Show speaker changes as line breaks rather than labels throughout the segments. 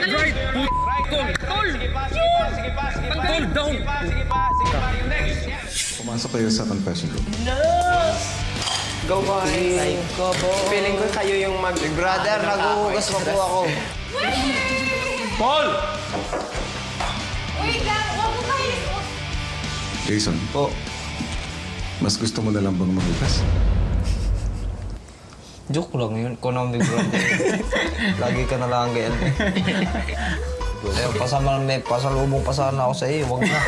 Right. Tol. Tol. Tol, down.
Pumasok kayo sa confession room.
Go boys! Go boys! Feeling ko kayo yung Big brother, naguhugas pa po ako.
Paul!
Wait lang, huwag mo kayo.
Jason,
Po.
mas gusto mo na lang bang maghugas?
Joke lang yun. Kung ang Big brother. Lagi ka na lang ganyan. May pasalubong pa sana ako sa iyo. Huwag na.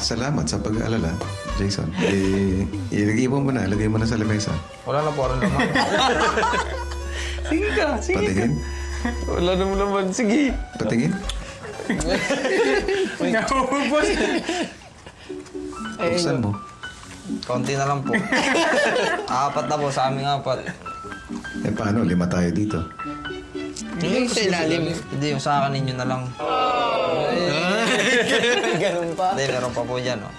Salamat sa pag-aalala, Jason. Ilagay mo na. Ilagay mo na sa lamesa.
Wala na po rin naman.
Sige ka, sige.
Patingin.
Wala naman. Sige.
Patingin.
Naubos.
Buksan mo.
Konti na lang po. Apat na po sa aming apat.
Eh paano? 5 tayo dito.
Hindi sa ilalim. Hindi, yung sa akin ninyo na lang. Ganun pa? Hindi, meron pa po dyan. Oh.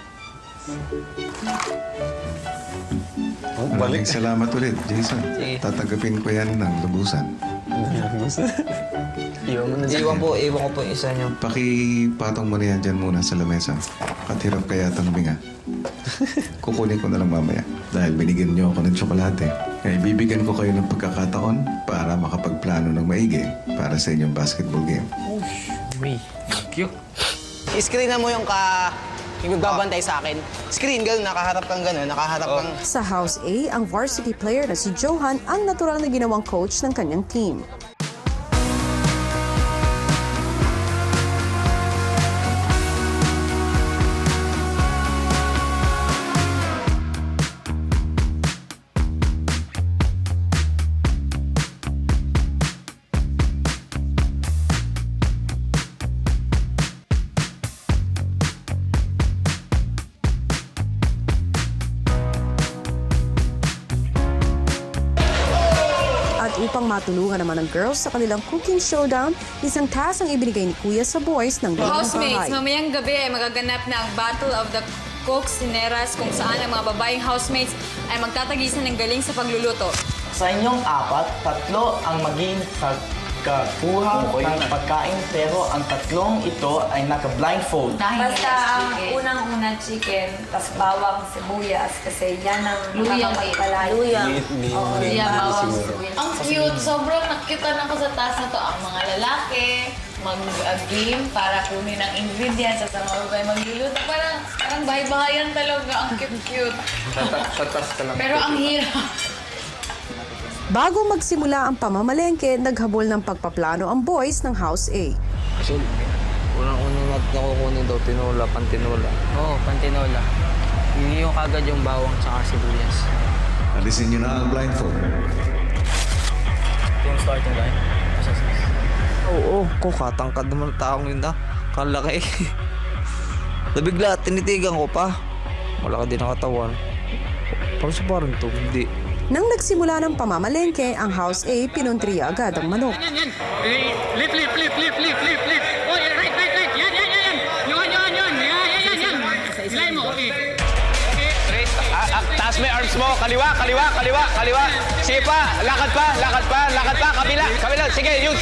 Maraming salamat ulit, Jason.
Sige.
Tatanggapin ko yan ng lubusan.
Iwan ko po yung isa nyo.
Pakipatong mo na yan dyan muna sa lamesa. Katirap kaya itong huminga. Kukunin ko na lang mamaya. Dahil binigyan niyo ako ng tsokolate. Kaya bibigyan ko kayo ng pagkakataon para makapagplano ng maigi para sa inyong basketball game.
I-screen na mo yung nagbabantay sa akin. Screen, gano'n, nakaharap kang gano'n, nakaharap kang...
Sa House A, ang varsity player na si Johan ang natural na ginawang coach ng kanyang team. Upang matulungan naman ng girls sa kanilang cooking showdown, isang task ang ibinigay ni Kuya sa boys ng Lingong
Housemates,
Bahay.
mamayang gabi ay magaganap na ang Battle of the Cocineras kung saan ang mga babaeng housemates ay magtatagisan ng galing sa pagluluto.
Sa inyong apat, 3 ang maging kakakuha ng pagkain pero ang 3 ito ay naka-blindfold.
Basta ang unang-una chicken, tas bawang sibuyas kasi yan ang nakakapagpalayo.
Luya, bawang sibuyas.
Ang cute, sobrang nakita na ko sa taas na to. Ang mga lalaki, mag-game para kunin ang ingredients at ang mga babae magluluto. Parang bahay-bahayan talaga. Ang cute-cute. Pero ang hirap.
Bago magsimula ang pamamalengke, naghabol ng pagpaplano ang boys ng House A.
Kasi unang-unang nakukunin daw tinola, pantinola.
Oo, pantinola. Hindi yung kagad yung bawang tsaka sibuyas.
Alisin niyo na ang blindfold.
Yung starting line.
Oo, katangkad naman ang taong yun na. Kalaki. Nabigla, tinitigan ko pa. Malaki din ang katawan. Parang to, hindi.
Nang nagsimula ng pamamalengke, ang House A pinuntriya agad ang manok.
Yan. Flip. Oh, right. Yan. Yun. Ilay mo, okay.
Taas mo yung arms mo, kaliwa. Sige pa, lakad pa, kabila. Sige, yung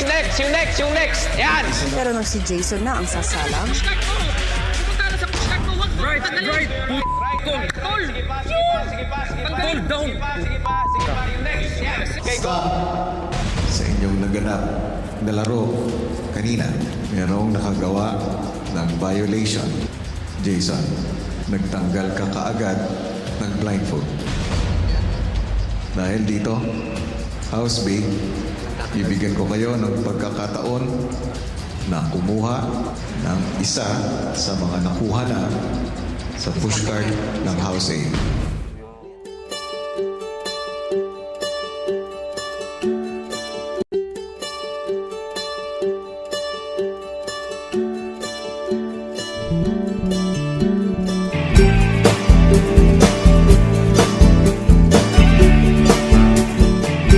next. Yan.
Pero nang si Jason na ang sasalang,
Pushcart mo. Pupunta na sa pushcart mo. Right. Tol. Tol, down.
Sa inyong naganap na laro kanina, mayroong nakagawa ng violation. Jason, nagtanggal ka kaagad ng blindfold. Dahil dito, House B, bibigyan ko kayo ng pagkakataon na kumuha ng isa sa mga nakuha na sa pushcart ng House A.